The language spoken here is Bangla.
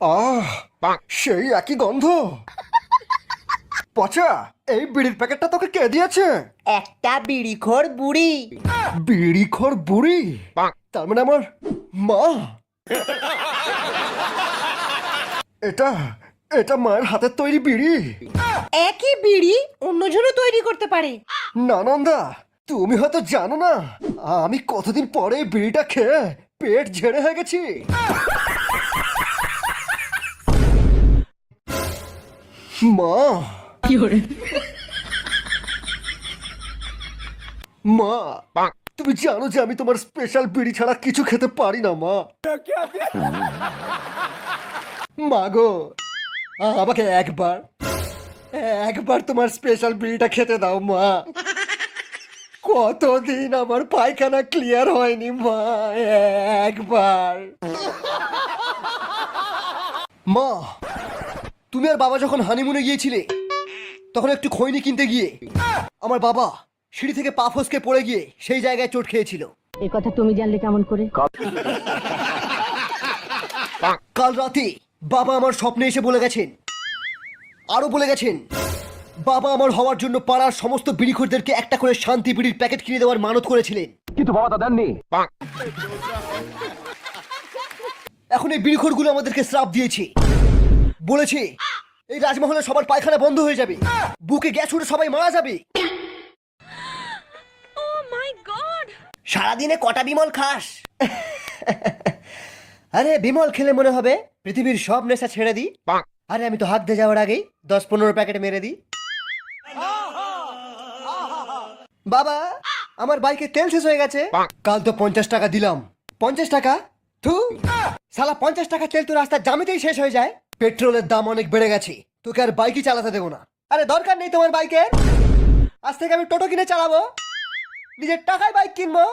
আহ, সেই একই গন্ধ। পচা, এই বিড়ির প্যাকেটটা তোকে কে দিয়েছে? একটা বিড়িখোর বুড়ি। বিড়িখোর বুড়ি? তার মানে আমার মা। এটা এটা মায়ের হাতের তৈরি বিড়ি। একই বিড়ি অন্যজনও তৈরি করতে পারে। নানন্দা, তুমি হয়তো জানো না, আমি কতদিন পরে এই বিড়িটা খেয়ে পেট ঝেড়ে হয়ে গেছি। মা, মা, তুমি জানো যে আমি তোমার স্পেশাল বিড়ি ছাড়া কিছু খেতে পারি না মা। মা গো, আমাকে একবার একবার তোমার স্পেশাল বিড়িটা খেতে দাও মা। কতদিন আমার পায়খানা ক্লিয়ার হয়নি মা, একবার। মা, তুমি আর বাবা যখন হানিমুনে গিয়েছিলে তখন একটু খৈনি কিনতে গিয়ে আমার বাবা সিঁড়ি থেকে পা ফসকে পড়ে গিয়ে সেই জায়গায় চোট খেয়েছিল। এই কথা তুমি জানলে কেমন করে? কাল রাতে বাবা আমার স্বপ্নে এসে বলে গেছেন, আরো বলে গেছেন, বাবা আমার হওয়ার জন্য পাড়ার সমস্ত বিড়িখোরদেরকে একটা করে শান্তি বিড়ির প্যাকেট কিনে দেওয়ার মানত করেছিলেন, কিন্তু বাবা তা দেননি। এখন এই বিড়িখোরগুলো আমাদেরকে শ্রাপ দিয়েছে, বলেছে এই রাজমহলে সবার পায়খানা বন্ধ হয়ে যাবে, বুকে গ্যাস উঠে সবাই মারা যাবে। সারাদিনে কটা বিমল খাস? আরে বিমল খেলে মনে হবে পৃথিবীর সব নেশা ছেড়ে দিই। আরে আমি তো হাত দিয়ে যাওয়ার আগেই 10-15 প্যাকেট মেরে দিই। বাবা, আমার বাইকে তেল শেষ হয়ে গেছে। কাল তো 50 টাকা দিলাম। 50 টাকা? থু, শালা 50 টাকা তেল তো রাস্তার জামিতেই শেষ হয়ে যায়। পেট্রোলের দাম অনেক বেড়ে গেছে, তোকে আর বাইকই চালাতে দেবো না। আরে দরকার নেই তোমার বাইকের, আজ থেকে আমি টোটো কিনে চালাবো, নিজের টাকায় বাইক কিনবো।